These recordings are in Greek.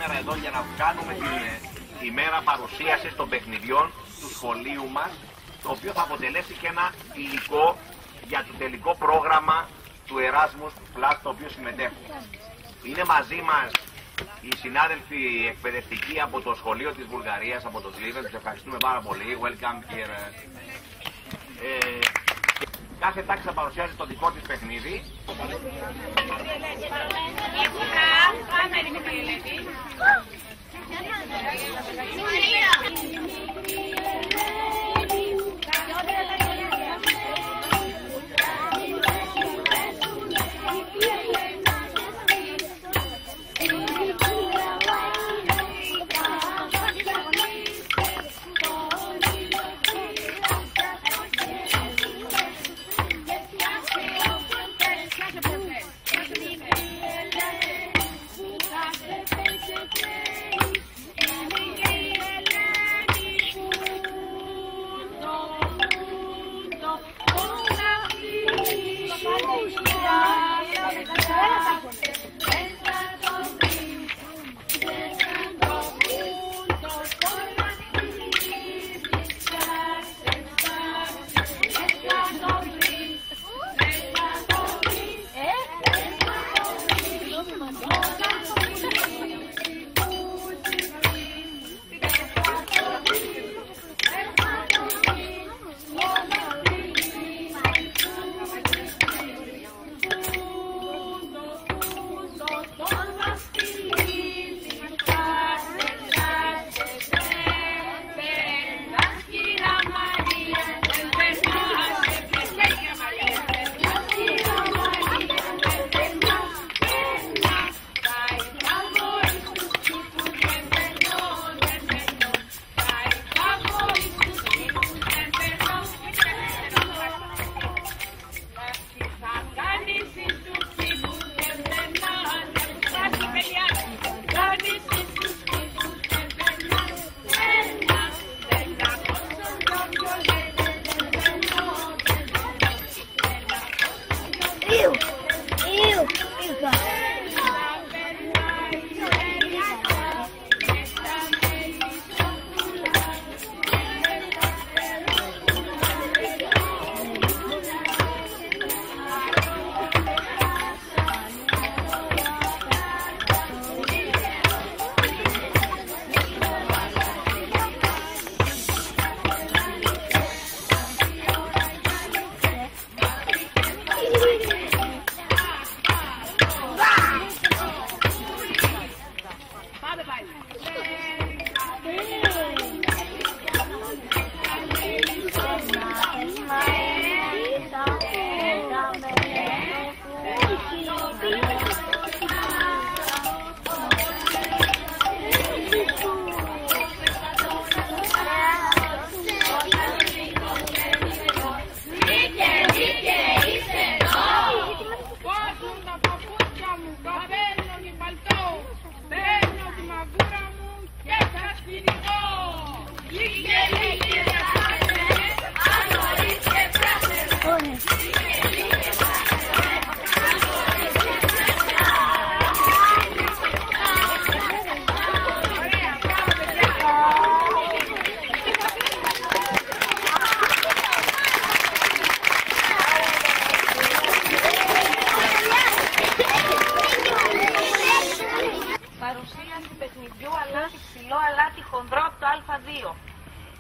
σήμερα εδώ για να κάνουμε την ημέρα παρουσίασης των παιχνιδιών του σχολείου μας, το οποίο θα αποτελέσει και ένα υλικό για το τελικό πρόγραμμα του Erasmus Plus, το οποίο συμμετέχουν. Είναι μαζί μας οι συνάδελφοι εκπαιδευτικοί από το σχολείο της Βουλγαρίας, από το Σλίβεν. Τους ευχαριστούμε πάρα πολύ. Welcome here. Κάθε τάξη θα παρουσιάζει το δικό της παιχνίδι.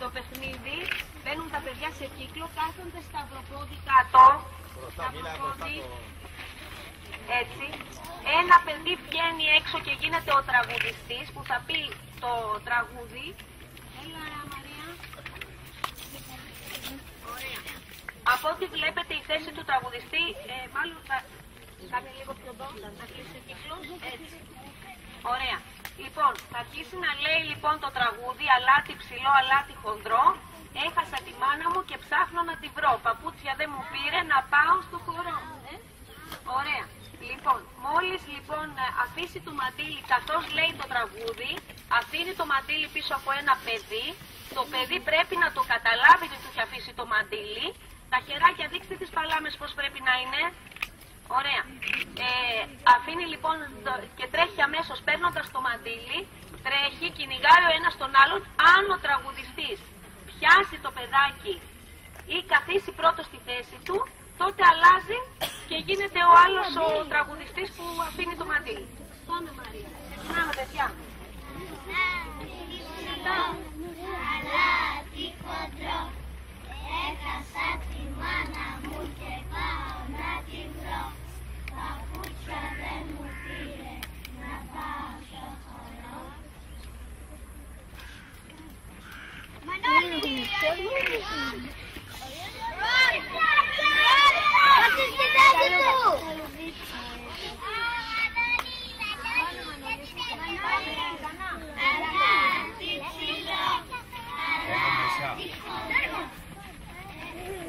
Το παιχνίδι, μπαίνουν τα παιδιά σε κύκλο, κάθονται σταυροπόδι κάτω, σταυροπόδι, έτσι. Ένα παιδί βγαίνει έξω και γίνεται ο τραγουδιστής που θα πει το τραγούδι. Έλα Μαρία. Ωραία. Από ό,τι βλέπετε η θέση του τραγουδιστή, μάλλον θα κάνει λίγο πιο εδώ, θα κλείσει ο κύκλος, έτσι. Ωραία. Λοιπόν, θα αρχίσει να λέει λοιπόν το τραγούδι «Αλάτι ψηλό, αλάτι χονδρό». Έχασα τη μάνα μου και ψάχνω να τη βρω. Παπούτσια δεν μου πήρε να πάω στο χορό. Ωραία. Λοιπόν, μόλις λοιπόν αφήσει το μαντίλι καθώς λέει το τραγούδι, αφήνει το μαντίλι πίσω από ένα παιδί. Το παιδί πρέπει να το καταλάβει ότι του έχει αφήσει το μαντίλι. Τα χεράκια δείξτε τις παλάμες πώς πρέπει να είναι. Ωραία. Αφήνει λοιπόν και τρέχει αμέσως παίρνοντας το μαντίλι, τρέχει, κυνηγάει ο ένας τον άλλον. Αν ο τραγουδιστής πιάσει το παιδάκι ή καθίσει πρώτος στη θέση του, τότε αλλάζει και γίνεται ο άλλος ο τραγουδιστής που αφήνει το μαντίλι. Πάμε Μαρία. Πάμε παιδιά. Αλάτι χοντρό, έχασα τη μάνα μου και πάω να τη βρω. Παπούτσια δεν μου πήρε να πάω στο χορό. Μανώλη! Κάτσε στη θέση του!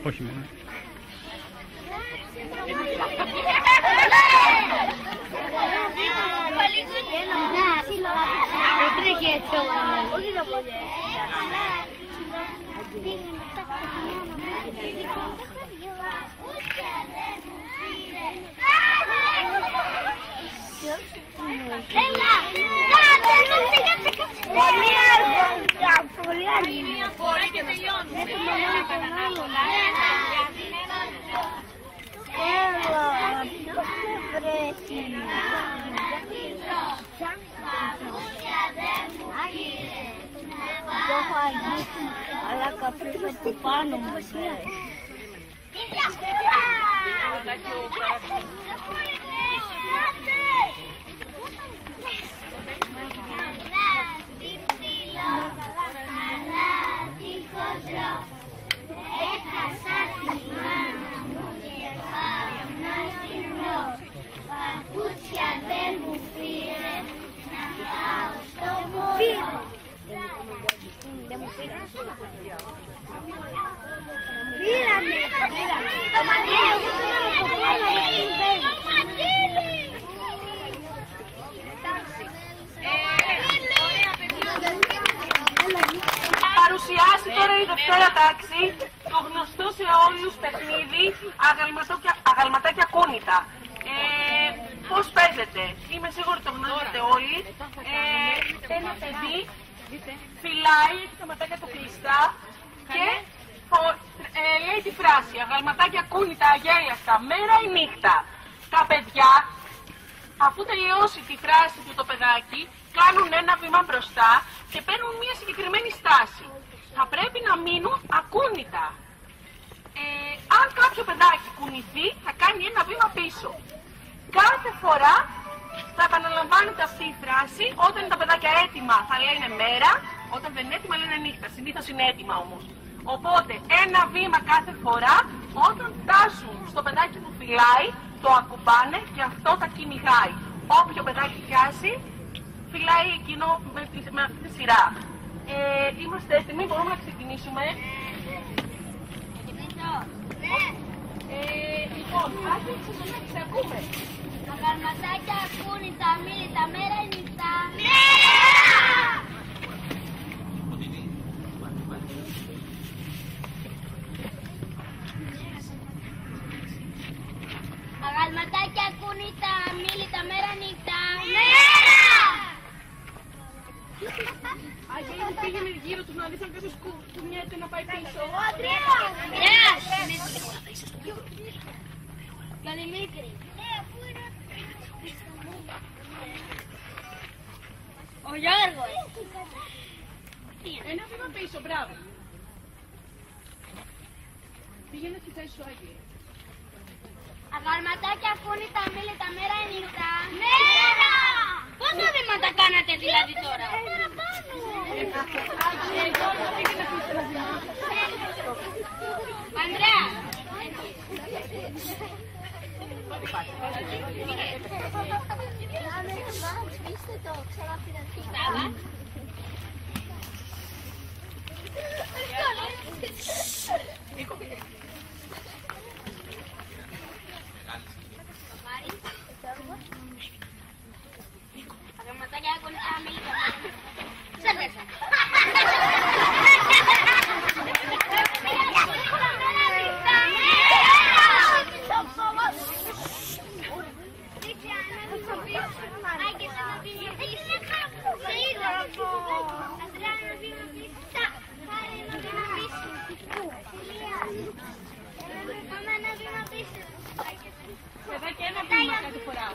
Όχι μόνο. Δεν τρέχει έτσι όχι το πολύ. Πολύ αργά. Μπορεί και τελειώνουμε. Ποιος με βρέσει. Το έχω αγγίξει, αλλά καπρίπε του πάνω μου βρέσει. Έχασα τη μάνα μου και πάω να τη βρω. Παπούτσια δεν μου πήρε να πάω στο χορό. Δεν μου πήρε. Πήραμε. Το μαντήλι. Παρουσιάσει τώρα η Δευτέρα τάξη το γνωστό σε όλους παιχνίδι αγαλματάκια κούνητα. Πώς παίζεται, είμαι σίγουρη το γνωρίζετε όλοι. Ένα παιδί φυλάει τα ματάκια του κλειστά και λέει τη φράση αγαλματάκια κούνητα αγέλαστα, μέρα ή νύχτα. Τα παιδιά, αφού τελειώσει τη φράση του το παιδάκι, κάνουν ένα βήμα μπροστά και παίρνουν μια συγκεκριμένη στάση. Θα πρέπει να μείνουν ακούνητα. Αν κάποιο παιδάκι κουνηθεί, θα κάνει ένα βήμα πίσω. Κάθε φορά θα επαναλαμβάνεται αυτή η φράση. Όταν είναι τα παιδάκια έτοιμα θα λένε μέρα, όταν δεν είναι έτοιμα λένε νύχτα. Συνήθως είναι έτοιμα όμως. Οπότε ένα βήμα κάθε φορά, όταν φτάσουν στο παιδάκι που φυλάει, το ακουμπάνε και αυτό τα κυνηγάει. Όποιο παιδάκι πιάσει, φυλάει εκείνο με αυτή τη σειρά. Είμαστε έτοιμοι, μπορούμε να ξεκινήσουμε. Λοιπόν, σε ακούμε. Τα γαλματάκια ακούνε τα μήλι, τα μέρα είναι νυχτά. Τα γαλματάκια ακούνε τα μήλι, τα μέρα νυχτά. Αγγέλη πήγαινε γύρω τους να δεις αν κάποιος κουνιέται να πάει πίσω. Καλημίκρη. Ο Γιώργος. Ένα βήμα πίσω, μπράβο. Πήγαινε στη θέση σου, Αγγέλη. Αγαλματάκια ακούνε τα μήλι, τα μέρα είναι νυχτά. Μέρα! Πόσα βήματα κάνατε δηλαδή τώρα? Ανδρέα! Αγαλματάκια ακούνε τα μήλι, τα μέρα είναι νυχτά. Εδώ και ένα βήμα κάτι φοράω.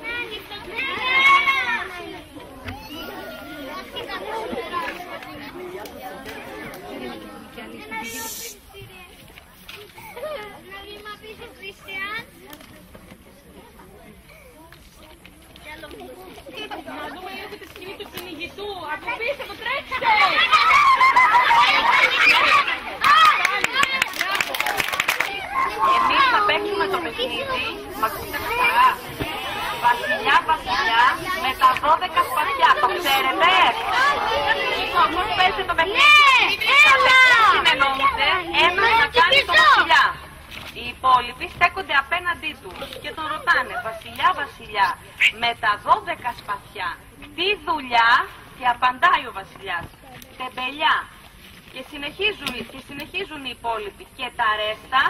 Να δούμε λίγο τη σκηνή του κυνηγητού. Από πίσω το τρέξτε! Εμείς θα παίξουμε το παιχνίδι. Μ' ακούτε καλά? Βασιλιά, βασιλιά με τα 12 σπαθιά. Το ξέρετε? Λοιπόν, πώς παίζετε το παιχνίδι? Τα παιδιά συνεννοούνται. Ένας να κάνει το βασιλιά. Οι υπόλοιποι στέκονται απέναντί του και τον ρωτάνε, βασιλιά, βασιλιά, με τα 12 σπαθιά, τι δουλειά? Και απαντάει ο βασιλιάς, τεμπελιά. Και συνεχίζουν οι υπόλοιποι. Και τα ρέστα,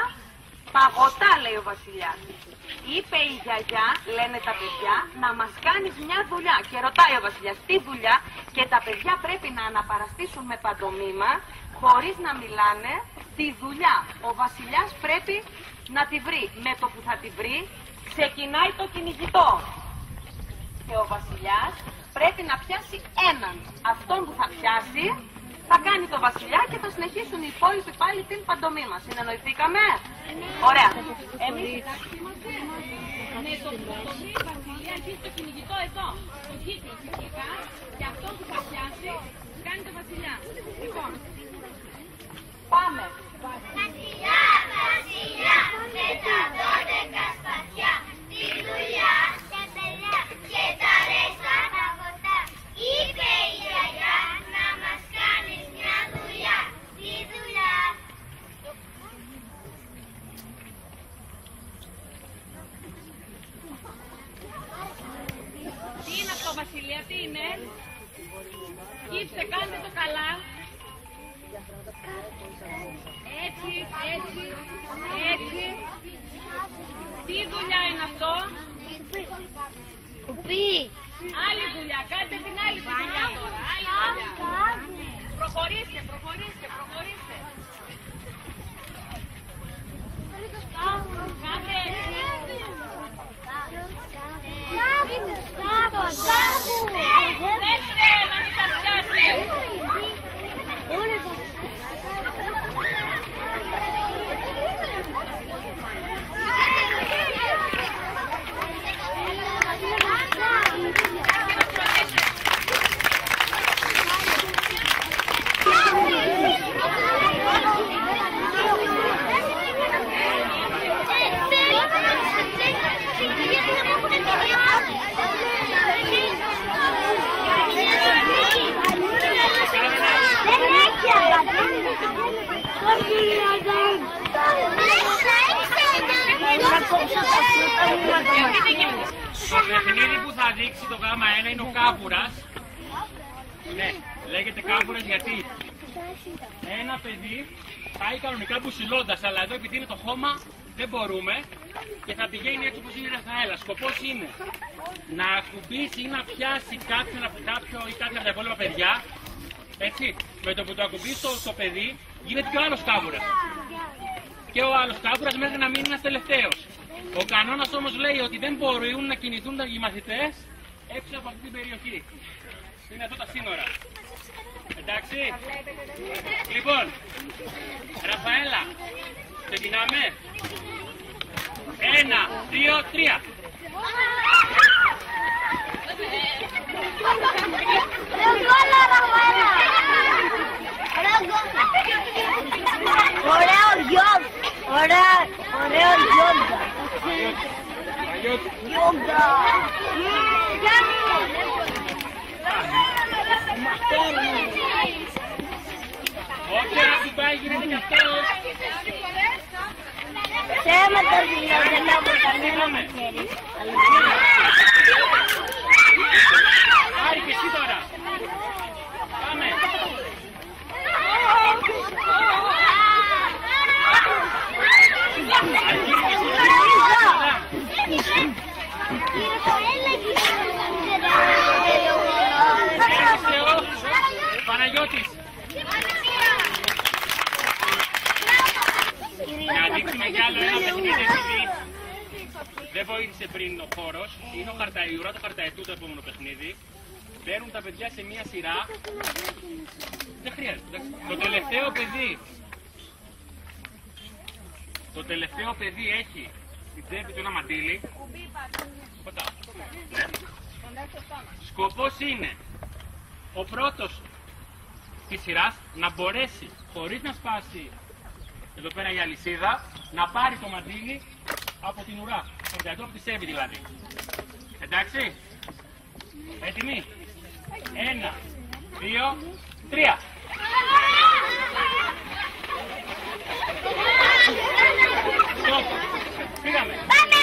παγωτά, λέει ο βασιλιάς. Είπε η γιαγιά, λένε τα παιδιά, να μας κάνεις μια δουλειά. Και ρωτάει ο βασιλιάς, τι δουλειά? Και τα παιδιά πρέπει να αναπαραστήσουν με παντομήμα, χωρίς να μιλάνε, τη δουλειά. Ο βασιλιάς πρέπει να τη βρει. Με το που θα τη βρει, ξεκινάει το κυνηγητό. Και ο βασιλιάς πρέπει να πιάσει έναν. Αυτόν που θα πιάσει θα κάνει το βασιλιά και θα συνεχίσουν οι υπόλοιποι πάλι την παντομήμα. Συνεννοηθήκαμε? Ωραία. Εμείς με το που βασιλιά αρχίζει το κυνηγητό εδώ. Το κύκλο φυσικά και αυτόν που θα πιάσει κάνει το βασιλιά. Λοιπόν, πάμε. Βασιλιά, βασιλιά, με τα 12 σπαθιά, τη δουλειά, τεμπελιά και τα ρέστα παγωτά. Είπε η γιαγιά να μας κάνεις μια δουλειά, τη δουλειά. Τι είναι αυτό, βασιλεία, τι είναι? Κύψε, κάντε το καλά. Έτσι, έτσι, έτσι. Τι δουλειά είναι αυτό? Κουπί. Άλλη δουλειά, κάντε την άλλη δουλειά τώρα. Άλλη δουλειά. Προχωρήστε, προχωρήστε, προχωρήστε. Κάντε έτσι. Δέστε να μην τα πιάσει. Το παιχνίδι που θα δείξει το γάμα 1 είναι ο κάμπουρας. Ναι, λέγεται κάμπουρας γιατί ένα παιδί πάει κανονικά μπουσιλώντας, αλλά εδώ επειδή είναι το χώμα δεν μπορούμε και θα πηγαίνει έτσι όπως είναι η Ραφαέλα. Σκοπός είναι να ακουμπήσει ή να πιάσει κάποιον από κάποιο ή κάποια από τα υπόλοιπα παιδιά. Έτσι, με το που το ακουμπήσει το παιδί γίνεται και ο άλλος κάμπουρας. Και ο άλλος κάμπουρας μέχρι να μείνει ένας τελευταίος. Ο κανόνας όμως λέει ότι δεν μπορούν να κινηθούν οι μαθητές έξω από αυτή την περιοχή. Είναι εδώ τα σύνορα. Εντάξει. Λοιπόν, Ραφαέλα, ξεκινάμε. 1, 2, 3. Ωραίο γιόγκα. Γιόγκα. Όποια να του πάει γίνεται και αυτός. Θέμε το ζηλό, δεν έχω κανένα μαχαίρι. Άρη και εσύ τώρα. Πάμε. Παναγιώτης. Να δείξουμε κι άλλο ένα παιχνίδι. Δεν βοήθησε πριν ο χώρος. Είναι η ουρά του χαρταετού το επόμενο παιχνίδι. Μπαίνουν τα παιδιά σε μία σειρά. Δεν χρειάζεται. Το τελευταίο παιδί έχει στην τσέπη του ένα μαντίλι. Ναι. Σκοπός είναι ο πρώτος της σειράς να μπορέσει, χωρίς να σπάσει εδώ πέρα η αλυσίδα, να πάρει το μαντίλι από την ουρά. Από τη σέβη δηλαδή. Εντάξει. Έτοιμοι. 1, 2, 3. Πήγαμε. Πάμε!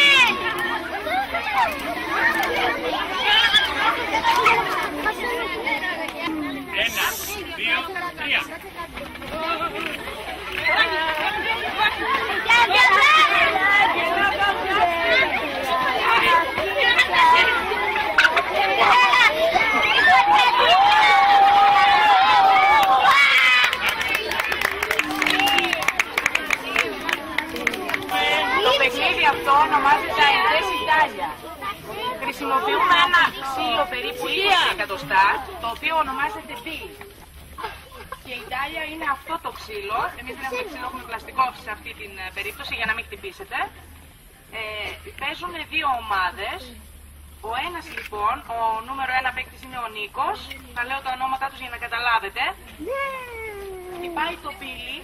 Ιτάλια. Χρησιμοποιούμε ένα ξύλο περίπου 20 εκατοστά, το οποίο ονομάζεται B. Και η Ιτάλια είναι αυτό το ξύλο. Εμείς δεν έχουμε ξύλο, έχουμε πλαστικό σε αυτή την περίπτωση για να μην χτυπήσετε. Παίζουν δύο ομάδες. Ο ένας λοιπόν, ο νούμερο 1 παίκτης είναι ο Νίκος. Θα λέω τα ονόματά τους για να καταλάβετε. Χτυπάει το πύλι,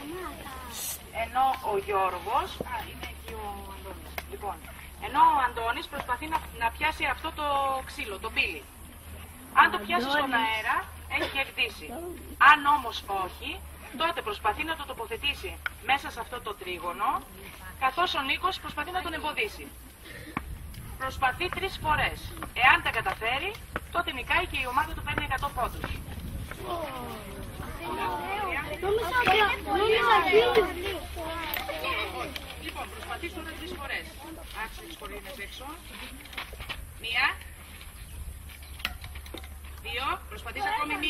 ενώ ο Γιώργος... είναι εκεί ο Αντώνης. Λοιπόν, ενώ ο Αντώνης προσπαθεί να πιάσει αυτό το ξύλο, το πύλι. Αν το πιάσει στον αέρα, έχει κερδίσει. Αν όμως όχι, τότε προσπαθεί να το τοποθετήσει μέσα σε αυτό το τρίγωνο, καθώς ο Νίκος προσπαθεί να τον εμποδίσει. Προσπαθεί 3 φορές. Εάν τα καταφέρει, τότε νικάει και η ομάδα του παίρνει 100 πόντους. Λοιπόν, προσπαθείς τώρα 3 φορές. Άρχισε τις κορίνες έξω. 1, 2, προσπαθείς ακόμη 1.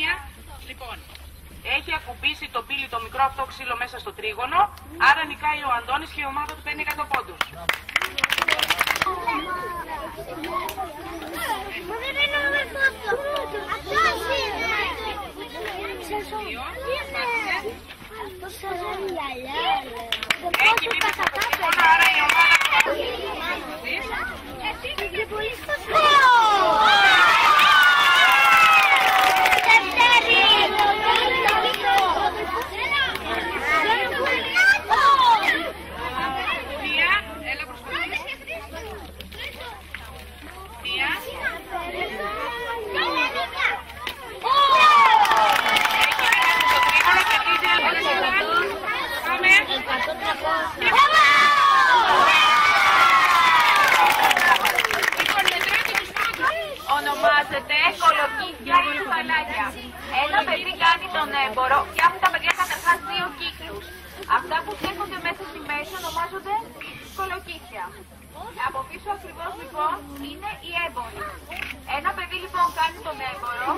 Λοιπόν, έχει ακουμπήσει το πύλι το μικρό αυτό ξύλο μέσα στο τρίγωνο, άρα νικάει ο Αντώνης και η ομάδα του παίρνει 100 πόντους. Έχει μπει μέσα στο τρίγωνο, άρα η ομάδα του ονομάζεται κολοκύθια ή κουβαλάκια. Ένα παιδί κάνει τον έμπορο και αυτά τα παιδιά καταρχάς 2 κύκλους. Αυτά που στέκονται μέσα στη μέση ονομάζονται κολοκύθια. Από πίσω ακριβώς λοιπόν είναι οι έμποροι. Ένα παιδί λοιπόν κάνει τον έμπορο,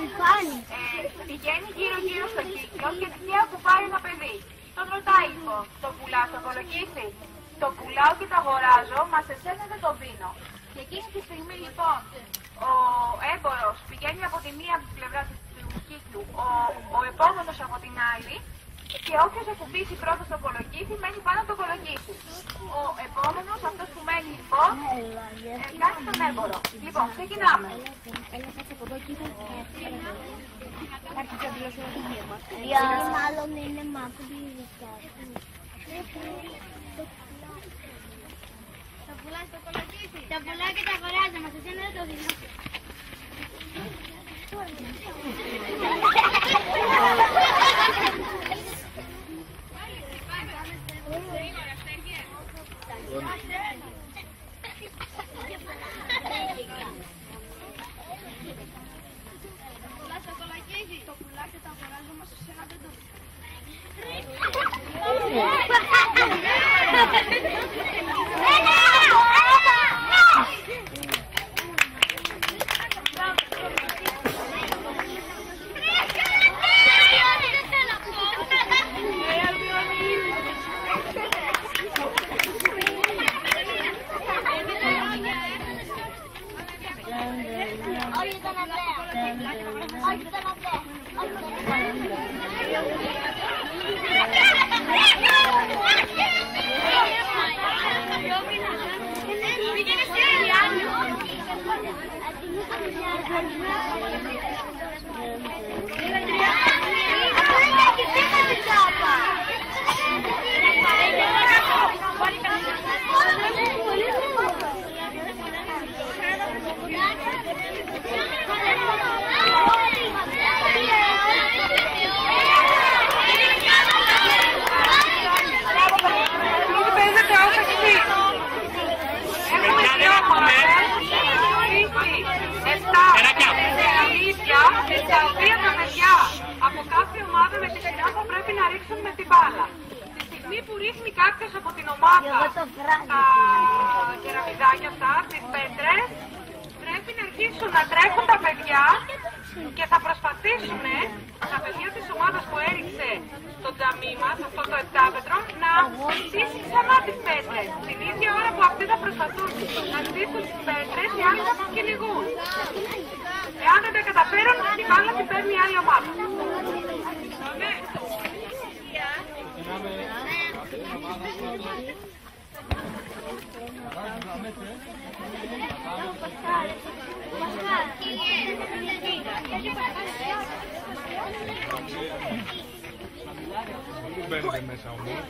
πηγαίνει γύρω-γύρω στο κύκλο και τυχαία κουβάει ένα παιδί. Τον ρωτάει λοιπόν, το πουλάω στο κολοκύθι? Το πουλάω και το αγοράζω, μα σε σένα δεν το δίνω. Και εκείνη τη στιγμή λοιπόν ο έμπορος πηγαίνει από τη μία πλευρά του κύκλου, ο επόμενος από την άλλη, και όποιος ακουμπήσει πρώτο στο κολοκύθι μένει πάνω από το κολοκύθι. Ο επόμενος, αυτός που μένει λοιπόν, κάνει τον έμπορο. Λοιπόν, ξεκινάμε. Μάλλον είναι μαύρη. Θα πουλάς το κολοκύθι? Τα πουλάω και τα αγοράζω, μας εσένα δεν το δίνω. Το πουλάω και τα αγοράζω, μας εσένα δεν το δίνω. τα οποία τα παιδιά από κάθε ομάδα με τη σειρά θα πρέπει να ρίξουν με την μπάλα. Τη στιγμή που ρίχνει κάποιος από την ομάδα τα κεραμιδάκια αυτά, τις πέτρες, πρέπει να αρχίσουν να τρέχουν τα παιδιά και θα προσπαθήσουν τα παιδιά της ομάδας που έριξε το τζαμί μας, αυτό το επτάπετρο, να στήσει ξανά τις πέτρες. Την ίδια ώρα που αυτοί θα προσπαθούν να στήσουν τις πέτρες, οι άλλοι θα τους κυνηγούν. Εάν δεν τα καταφέρουν, την μπάλα την παίρνει η άλλη ομάδα. Πού μπαίνετε μέσα όμως?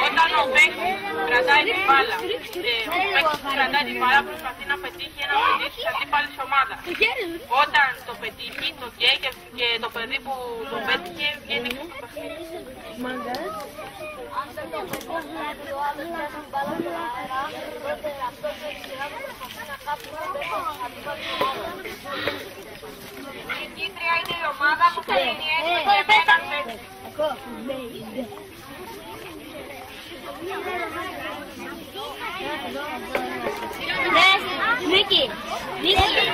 Όταν ο παίκτης κρατάει την μπάλα, προσπαθεί να πετύχει ένα παιδί της αντίπαλης ομάδας. Όταν το πετύχει, το καίει και το παιδί που το πέτυχε βγαίνει στο παιχνίδι. Αν δεν το πετύχει, ο άλλος κάνει την μπάλα στο αέρα, τότε αυτό το σειρά προσπαθεί να κάψει το παιδί της αντίπαλης ομάδας. Η νικήτρια είναι η ομάδα που θα γίνει έτοιμη και με έναν παίκτη. Νίκη! Νίκη!